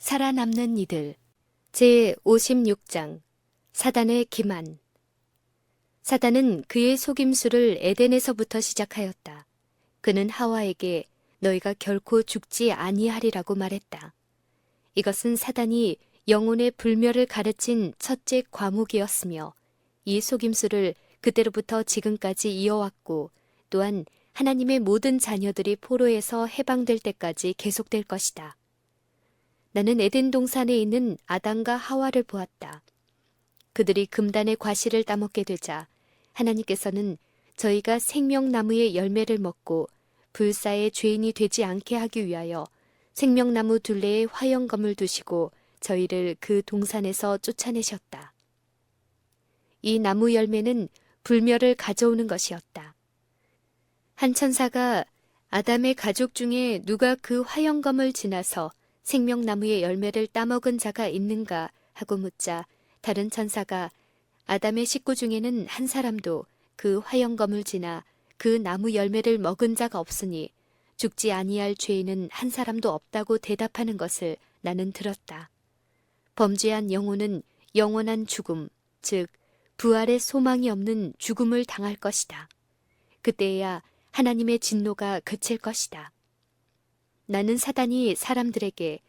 살아남는 이들 제56장 사단의 기만. 사단은 그의 속임수를 에덴에서부터 시작하였다. 그는 하와에게 너희가 결코 죽지 아니하리라고 말했다. 이것은 사단이 영혼의 불멸을 가르친 첫째 과목이었으며 이 속임수를 그때로부터 지금까지 이어왔고 또한 하나님의 모든 자녀들이 포로에서 해방될 때까지 계속될 것이다. 나는 에덴 동산에 있는 아담과 하와를 보았다. 그들이 금단의 과실을 따먹게 되자 하나님께서는 저희가 생명나무의 열매를 먹고 불사의 죄인이 되지 않게 하기 위하여 생명나무 둘레에 화영검을 두시고 저희를 그 동산에서 쫓아내셨다. 이 나무 열매는 불멸을 가져오는 것이었다. 한 천사가 아담의 가족 중에 누가 그 화영검을 지나서 생명나무의 열매를 따먹은 자가 있는가 하고 묻자 다른 천사가 아담의 식구 중에는 한 사람도 그 화영검을 지나 그 나무 열매를 먹은 자가 없으니 죽지 아니할 죄인은 한 사람도 없다고 대답하는 것을 나는 들었다. 범죄한 영혼은 영원한 죽음, 즉 부활의 소망이 없는 죽음을 당할 것이다. 그때야 하나님의 진노가 그칠 것이다. 나는 사단이 사람들에게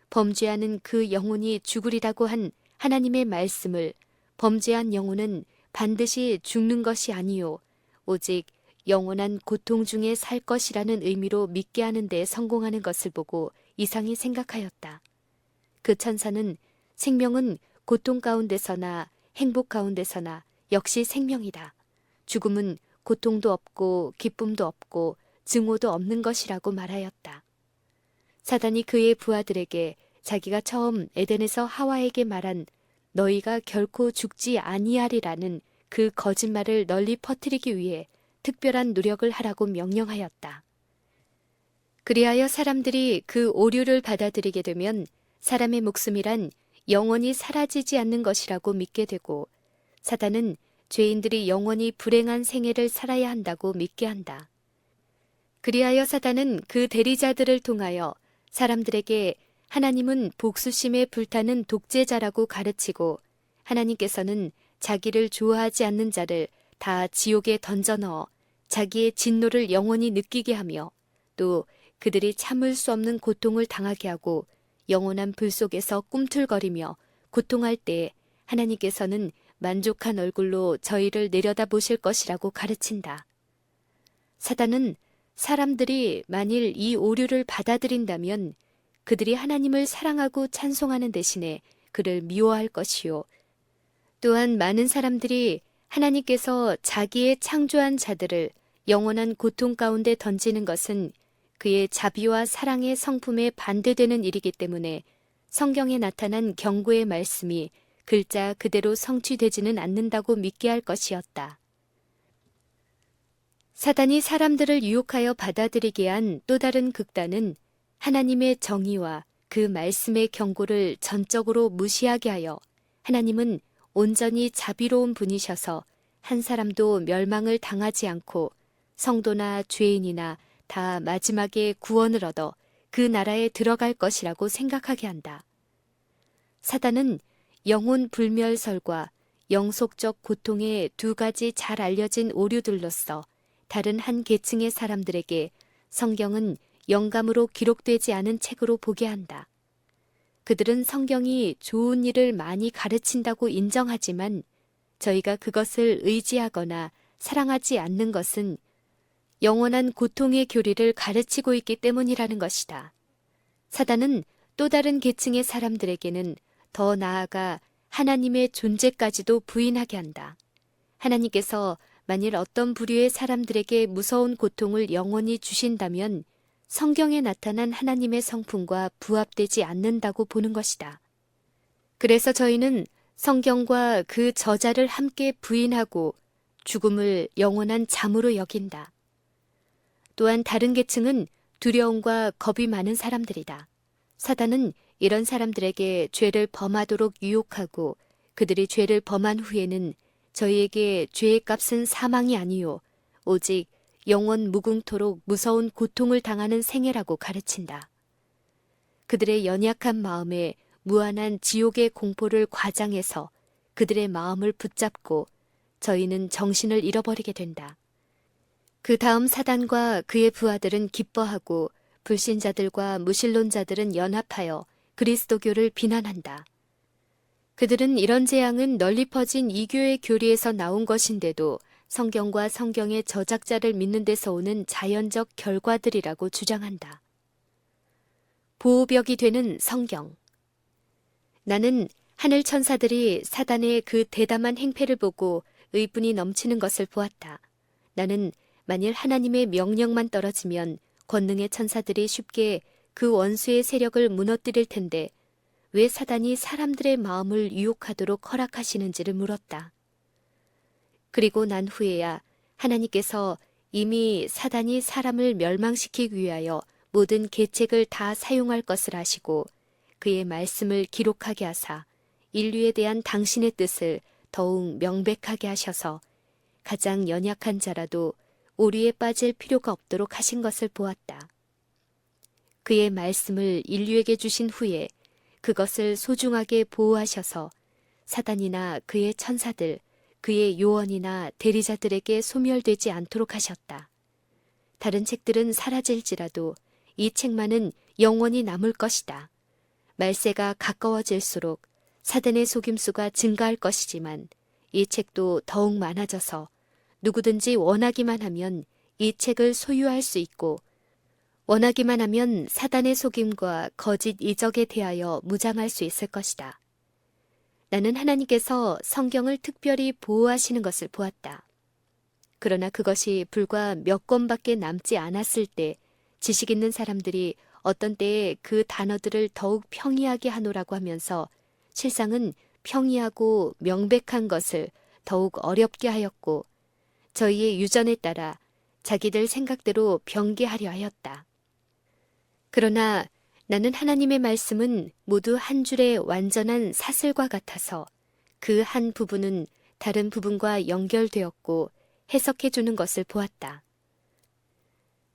범죄하는 그 영혼이 죽으리라고 한 하나님의 말씀을 범죄한 영혼은 반드시 죽는 것이 아니요 오직 영원한 고통 중에 살 것이라는 의미로 믿게 하는 데 성공하는 것을 보고 이상히 생각하였다. 그 천사는 생명은 고통 가운데서나 행복 가운데서나 역시 생명이다. 죽음은 고통도 없고 기쁨도 없고 증오도 없는 것이라고 말하였다. 사단이 그의 부하들에게 자기가 처음 에덴에서 하와에게 말한 너희가 결코 죽지 아니하리라는 그 거짓말을 널리 퍼뜨리기 위해 특별한 노력을 하라고 명령하였다. 그리하여 사람들이 그 오류를 받아들이게 되면 사람의 목숨이란 영원히 사라지지 않는 것이라고 믿게 되고 사단은 죄인들이 영원히 불행한 생애를 살아야 한다고 믿게 한다. 그리하여 사단은 그 대리자들을 통하여 사람들에게 하나님은 복수심에 불타는 독재자라고 가르치고 하나님께서는 자기를 좋아하지 않는 자를 다 지옥에 던져넣어 자기의 진노를 영원히 느끼게 하며 또 그들이 참을 수 없는 고통을 당하게 하고 영원한 불 속에서 꿈틀거리며 고통할 때 하나님께서는 만족한 얼굴로 저희를 내려다보실 것이라고 가르친다. 사단은 사람들이 만일 이 오류를 받아들인다면 그들이 하나님을 사랑하고 찬송하는 대신에 그를 미워할 것이요. 또한 많은 사람들이 하나님께서 자기의 창조한 자들을 영원한 고통 가운데 던지는 것은 그의 자비와 사랑의 성품에 반대되는 일이기 때문에 성경에 나타난 경고의 말씀이 글자 그대로 성취되지는 않는다고 믿게 할 것이었다. 사단이 사람들을 유혹하여 받아들이게 한 또 다른 극단은 하나님의 정의와 그 말씀의 경고를 전적으로 무시하게 하여 하나님은 온전히 자비로운 분이셔서 한 사람도 멸망을 당하지 않고 성도나 죄인이나 다 마지막에 구원을 얻어 그 나라에 들어갈 것이라고 생각하게 한다. 사단은 영혼 불멸설과 영속적 고통의 두 가지 잘 알려진 오류들로서 다른 한 계층의 사람들에게 성경은 영감으로 기록되지 않은 책으로 보게 한다. 그들은 성경이 좋은 일을 많이 가르친다고 인정하지만 저희가 그것을 의지하거나 사랑하지 않는 것은 영원한 고통의 교리를 가르치고 있기 때문이라는 것이다. 사단은 또 다른 계층의 사람들에게는 더 나아가 하나님의 존재까지도 부인하게 한다. 하나님께서 만일 어떤 부류의 사람들에게 무서운 고통을 영원히 주신다면 성경에 나타난 하나님의 성품과 부합되지 않는다고 보는 것이다. 그래서 저희는 성경과 그 저자를 함께 부인하고 죽음을 영원한 잠으로 여긴다. 또한 다른 계층은 두려움과 겁이 많은 사람들이다. 사단은 이런 사람들에게 죄를 범하도록 유혹하고 그들이 죄를 범한 후에는 저희에게 죄의 값은 사망이 아니요 오직 영원 무궁토록 무서운 고통을 당하는 생애라고 가르친다. 그들의 연약한 마음에 무한한 지옥의 공포를 과장해서 그들의 마음을 붙잡고 저희는 정신을 잃어버리게 된다. 그 다음 사단과 그의 부하들은 기뻐하고 불신자들과 무신론자들은 연합하여 그리스도교를 비난한다. 그들은 이런 재앙은 널리 퍼진 이교의 교리에서 나온 것인데도 성경과 성경의 저작자를 믿는 데서 오는 자연적 결과들이라고 주장한다. 보호벽이 되는 성경. 나는 하늘 천사들이 사단의 그 대담한 행패를 보고 의분이 넘치는 것을 보았다. 나는 만일 하나님의 명령만 떨어지면 권능의 천사들이 쉽게 그 원수의 세력을 무너뜨릴 텐데 왜 사단이 사람들의 마음을 유혹하도록 허락하시는지를 물었다. 그리고 난 후에야 하나님께서 이미 사단이 사람을 멸망시키기 위하여 모든 계책을 다 사용할 것을 아시고 그의 말씀을 기록하게 하사 인류에 대한 당신의 뜻을 더욱 명백하게 하셔서 가장 연약한 자라도 오류에 빠질 필요가 없도록 하신 것을 보았다. 그의 말씀을 인류에게 주신 후에 그것을 소중하게 보호하셔서 사단이나 그의 천사들, 그의 요원이나 대리자들에게 소멸되지 않도록 하셨다. 다른 책들은 사라질지라도 이 책만은 영원히 남을 것이다. 말세가 가까워질수록 사단의 속임수가 증가할 것이지만 이 책도 더욱 많아져서 누구든지 원하기만 하면 이 책을 소유할 수 있고 원하기만 하면 사단의 속임과 거짓 이적에 대하여 무장할 수 있을 것이다. 나는 하나님께서 성경을 특별히 보호하시는 것을 보았다. 그러나 그것이 불과 몇 권밖에 남지 않았을 때 지식 있는 사람들이 어떤 때에 그 단어들을 더욱 평이하게 하노라고 하면서 실상은 평이하고 명백한 것을 더욱 어렵게 하였고 저희의 유전에 따라 자기들 생각대로 변개하려 하였다. 그러나 나는 하나님의 말씀은 모두 한 줄의 완전한 사슬과 같아서 그 한 부분은 다른 부분과 연결되었고 해석해 주는 것을 보았다.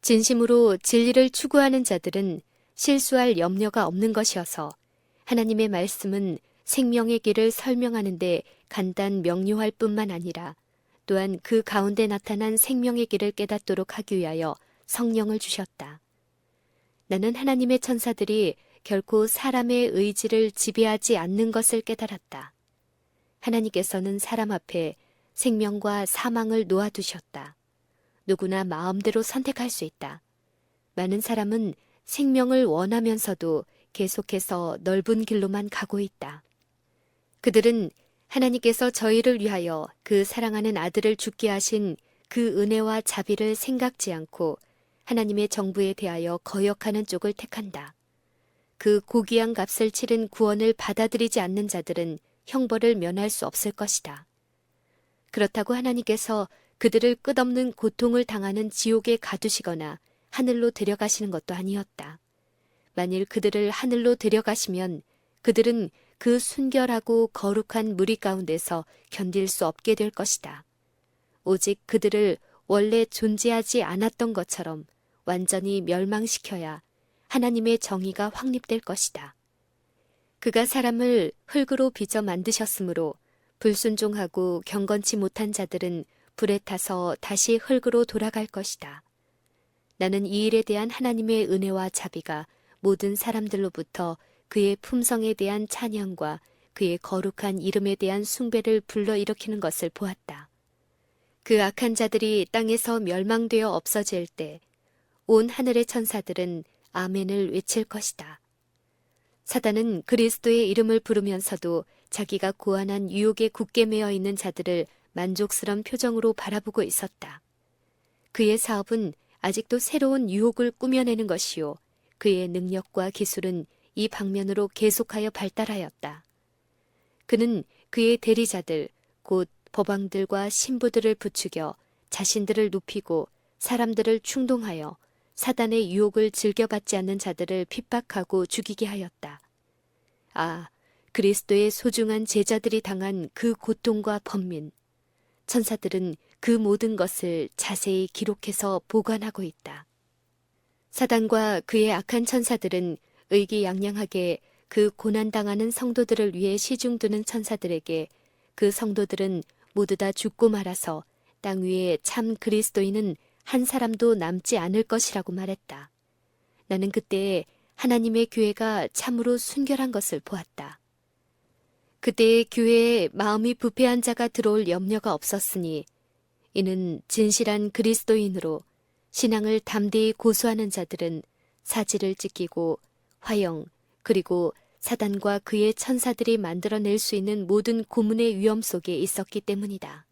진심으로 진리를 추구하는 자들은 실수할 염려가 없는 것이어서 하나님의 말씀은 생명의 길을 설명하는데 간단 명료할 뿐만 아니라 또한 그 가운데 나타난 생명의 길을 깨닫도록 하기 위하여 성령을 주셨다. 나는 하나님의 천사들이 결코 사람의 의지를 지배하지 않는 것을 깨달았다. 하나님께서는 사람 앞에 생명과 사망을 놓아두셨다. 누구나 마음대로 선택할 수 있다. 많은 사람은 생명을 원하면서도 계속해서 넓은 길로만 가고 있다. 그들은 하나님께서 저희를 위하여 그 사랑하는 아들을 죽게 하신 그 은혜와 자비를 생각지 않고 하나님의 정부에 대하여 거역하는 쪽을 택한다. 그 고귀한 값을 치른 구원을 받아들이지 않는 자들은 형벌을 면할 수 없을 것이다. 그렇다고 하나님께서 그들을 끝없는 고통을 당하는 지옥에 가두시거나 하늘로 데려가시는 것도 아니었다. 만일 그들을 하늘로 데려가시면 그들은 그 순결하고 거룩한 무리 가운데서 견딜 수 없게 될 것이다. 오직 그들을 원래 존재하지 않았던 것처럼 완전히 멸망시켜야 하나님의 정의가 확립될 것이다. 그가 사람을 흙으로 빚어 만드셨으므로 불순종하고 경건치 못한 자들은 불에 타서 다시 흙으로 돌아갈 것이다. 나는 이 일에 대한 하나님의 은혜와 자비가 모든 사람들로부터 그의 품성에 대한 찬양과 그의 거룩한 이름에 대한 숭배를 불러일으키는 것을 보았다. 그 악한 자들이 땅에서 멸망되어 없어질 때 온 하늘의 천사들은 아멘을 외칠 것이다. 사단은 그리스도의 이름을 부르면서도 자기가 고안한 유혹에 굳게 매어 있는 자들을 만족스러운 표정으로 바라보고 있었다. 그의 사업은 아직도 새로운 유혹을 꾸며내는 것이요. 그의 능력과 기술은 이 방면으로 계속하여 발달하였다. 그는 그의 대리자들, 곧 법왕들과 신부들을 부추겨 자신들을 높이고 사람들을 충동하여 사단의 유혹을 즐겨받지 않는 자들을 핍박하고 죽이게 하였다. 아, 그리스도의 소중한 제자들이 당한 그 고통과 번민. 천사들은 그 모든 것을 자세히 기록해서 보관하고 있다. 사단과 그의 악한 천사들은 의기양양하게 그 고난당하는 성도들을 위해 시중드는 천사들에게 그 성도들은 모두 다 죽고 말아서 땅 위에 참 그리스도인은 한 사람도 남지 않을 것이라고 말했다. 나는 그때에 하나님의 교회가 참으로 순결한 것을 보았다. 그때의 교회에 마음이 부패한 자가 들어올 염려가 없었으니 이는 진실한 그리스도인으로 신앙을 담대히 고수하는 자들은 사지를 찢기고 화형 그리고 사단과 그의 천사들이 만들어낼 수 있는 모든 고문의 위험 속에 있었기 때문이다.